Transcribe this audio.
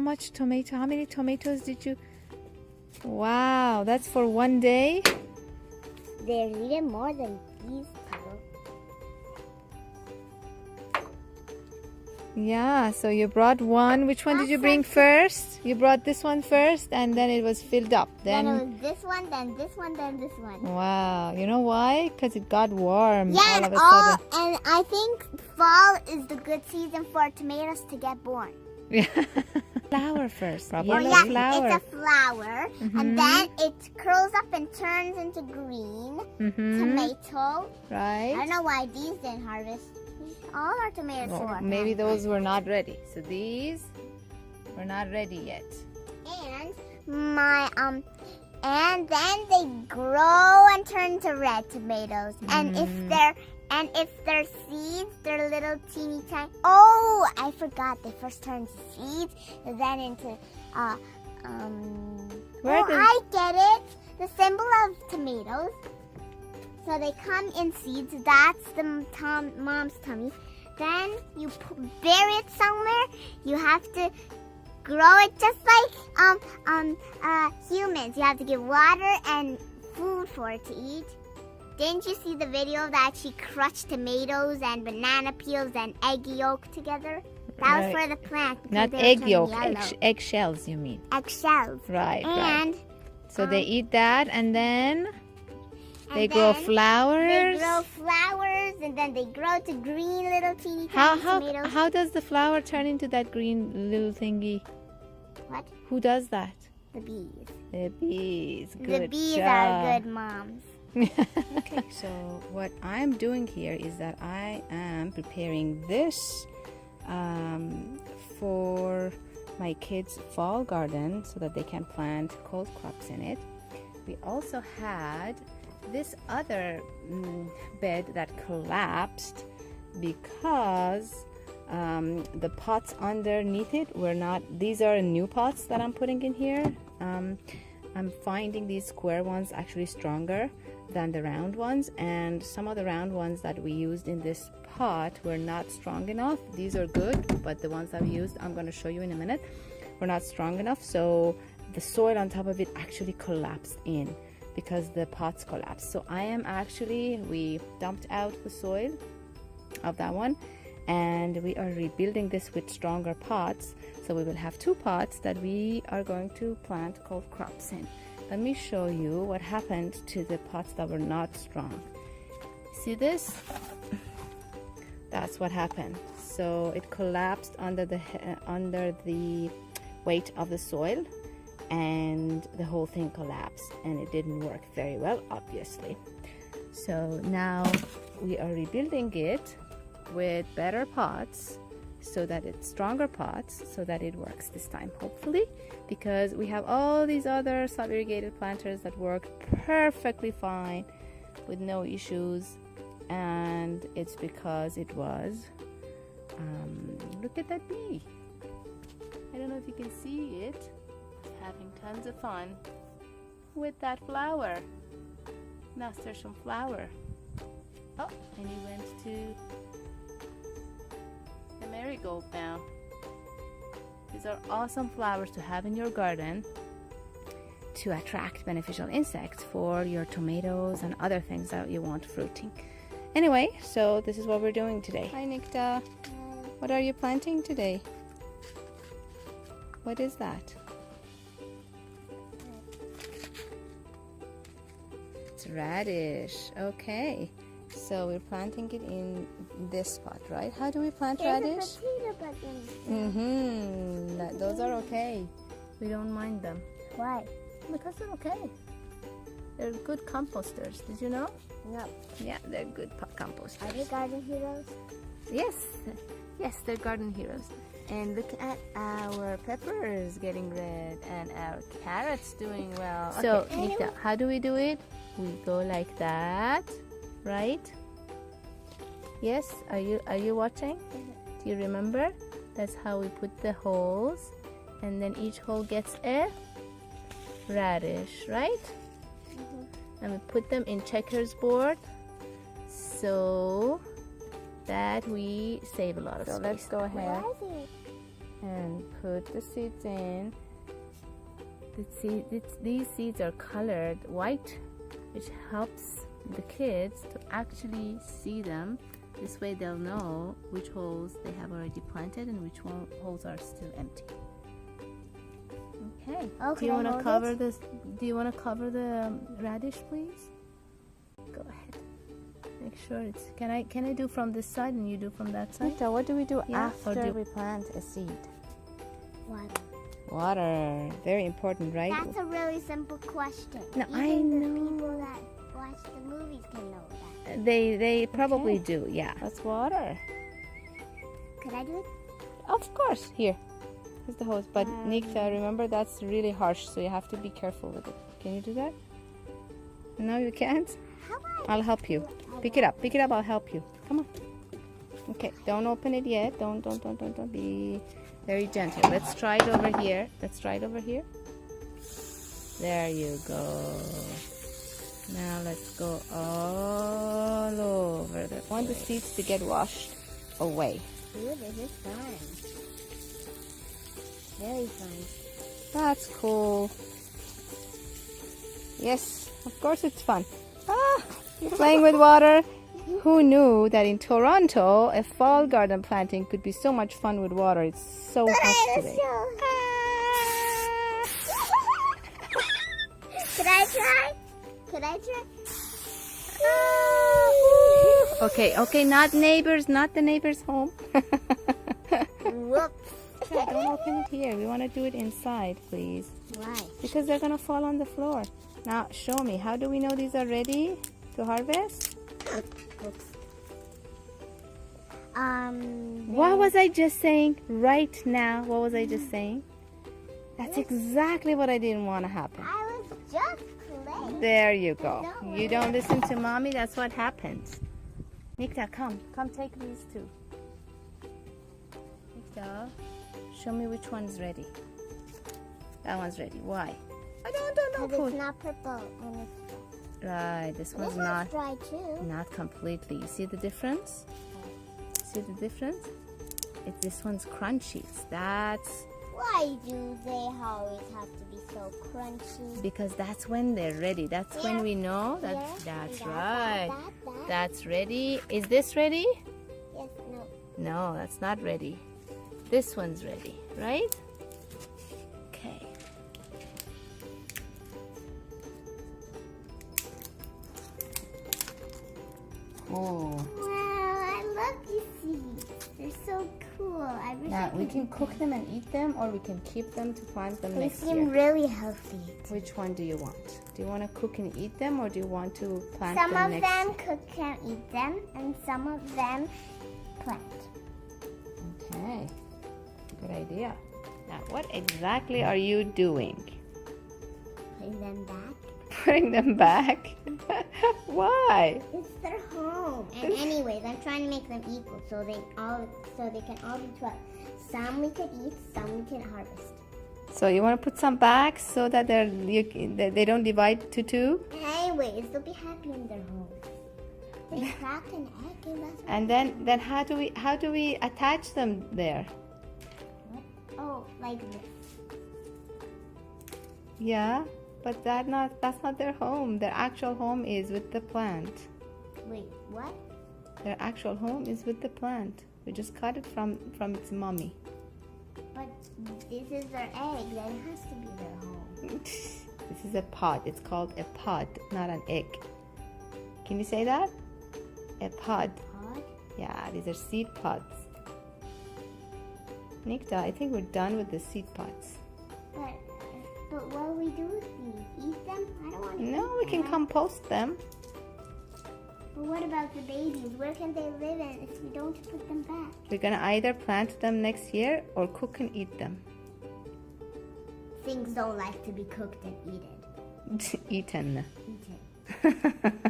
much tomato? How many tomatoes did you? Wow, that's for one day? There's even more than these, Pablo. Yeah, so you brought one. Which one did you bring first? You brought this one first and then it was filled up. Then it was this one, then this one, then this one. Wow, you know why? Because it got warm Yeah, all of a sudden. and I think fall is the good season for tomatoes to get born. Flower first. Oh Yellow yeah, flower. it's a flower, and then it curls up and turns into green tomato. I Right? don't know why these didn't harvest. All our tomatoes Well, were. maybe those were not ready. So these were not ready yet. And and then they grow and turn to red tomatoes. And if they're seeds, they're little teeny tiny. Oh, I forgot. They first turn to seeds, and then into I get it. The symbol of tomatoes. So they come in seeds. That's the mom's tummy. Then you bury it somewhere. You have to grow it just like humans. You have to give water and food for it to eat. Didn't you see the video that she crushed tomatoes and banana peels and egg yolk together? That was for the plant. Not egg yolk, egg shells, you mean? Eggshells. Right, And right. So they eat that and then they grow flowers. They grow flowers and then they grow to green little teeny tiny tomatoes. How does the flower turn into that green little thingy? What? Who does that? The bees. The bees. Good The bees job. are good moms. Okay, so what I'm doing here is that I am preparing this for my kids' fall garden so that they can plant cold crops in it. We also had this other bed that collapsed because the pots underneath it were not, these are new pots that I'm putting in here. I'm finding these square ones actually stronger than the round ones, and some of the round ones that we used in this pot were not strong enough. These are good, but the ones I've used, I'm going to show you in a minute, were not strong enough, so the soil on top of it actually collapsed in because the pots collapsed. So we dumped out the soil of that one, and we are rebuilding this with stronger pots. So we will have two pots that we are going to plant cold crops in. Let me show you what happened to the pots that were not strong. See this? That's what happened. So it collapsed under the weight of the soil, and the whole thing collapsed, and it didn't work very well, obviously. So now we are rebuilding it with better pots, so that it's stronger pots, so that it works this time, hopefully, because we have all these other sub-irrigated planters that worked perfectly fine with no issues, and it's because it was look at that bee. I don't know if you can see it, having tons of fun with that flower, nasturtium flower. Oh, and he went to the marigold now. These are awesome flowers to have in your garden to attract beneficial insects for your tomatoes and other things that you want fruiting. Anyway, so this is what we're doing today. Hi, Nikta. What are you planting today? What is that? It's radish. Okay. So we're planting it in this pot, right? How do we plant radish? Those are okay. We don't mind them. Why? Because they're okay. They're good composters. Did you know? No. Yeah, they're good composters. Are they garden heroes? Yes. Yes, they're garden heroes. And look at our peppers getting red and our carrots doing well. So, Okay. Nikta, how do we do it? We go like that, right? Yes, are you watching? Do you remember? That's how we put the holes, and then each hole gets a radish, right? And we put them in checkers board so that we save a lot of space. So let's go ahead. and put the seeds in. These seeds are colored white, which helps the kids to actually see them. This way they'll know which holes they have already planted and which holes are still empty. Okay. Oh, Do you can I want to hold cover it? this? Do you want to cover the radish, please? Go ahead. Make sure it's. Can I do from this side and you do from that side? Rita, what do we do after we plant a seed? Water. Water. Very important, right? That's a really simple question. No, Even I the know. people that watch the movies can know that. They probably do. Yeah. That's water. Could I do it? Of course. Here. Here's the hose. But Nikta, remember that's really harsh, so you have to be careful with it. Can you do that? No, you can't? How about I'll help you. Pick it up. Pick it up. I'll help you. Come on. Okay. Don't open it yet. Don't. Be very gentle. Let's try it over here. Let's try it over here. There you go. Now let's go all over the. I want the seeds to get washed away. Ooh, this is fun. Very fun. That's cool. Yes, of course it's fun. Ah, you're playing with water. Who knew that in Toronto, a fall garden planting could be so much fun with water? It's so hot today. Could I try? Could I try? Okay, not the neighbor's home. Whoops. Don't open it here. We want to do it inside, please. Why? Because they're going to fall on the floor. Now, show me. How do we know these are ready to harvest? Oops. What was I just saying right now? What was I just saying? That's exactly what I didn't want to happen. I was just playing. There you go. You don't listen to mommy, that's what happens. Nikta, come take these two. Nikta, show me which one's ready. That one's ready. Why? I don't Because know. it's not purple and it's Right, this one's this not one's dry too. not completely. You see the difference? See the difference? This one's crunchy. That's Why do they always have to be so crunchy? because that's when they're ready. That's when we know that Here, that's that, right. that. That's ready. Is this ready? Yes, no. No, that's not ready. This one's ready, right? Okay. Oh. Wow, I love these seeds. They're so cool. I wish Now I we could can cook them and eat them, or we can keep them to plant them They next seem year. really healthy. Which one do you want? Do you want to cook and eat them, or do you want to plant Some them of next them cook and eat them, and some of them plant. Okay, good idea. Now, what exactly are you doing? Putting them back. Putting them back? Why? It's their home. And anyways, I'm trying to make them equal so they can all be 12. Some we could eat, some we can harvest. So you want to put some back so that they don't divide to two? Anyways, they'll be happy in their home. They cracked an egg and that's what. And then how do we attach them there? Oh, like this. Yeah, but that's not their home. Their actual home is with the plant. Wait, what? Their actual home is with the plant. We just cut it from its mommy. But this is their egg, then it has to be their home. This is a pod. It's called a pod, not an egg. Can you say that? A pod. Pod? Yeah, these are seed pods. Nikta, I think we're done with the seed pods. But what do we do with these? Eat them? I don't want to No, eat we can them. compost them. But what about the babies? Where can they live in if we don't put them back? We're gonna either plant them next year or cook and eat them. Things don't like to be cooked and eaten. Eaten. Eaten.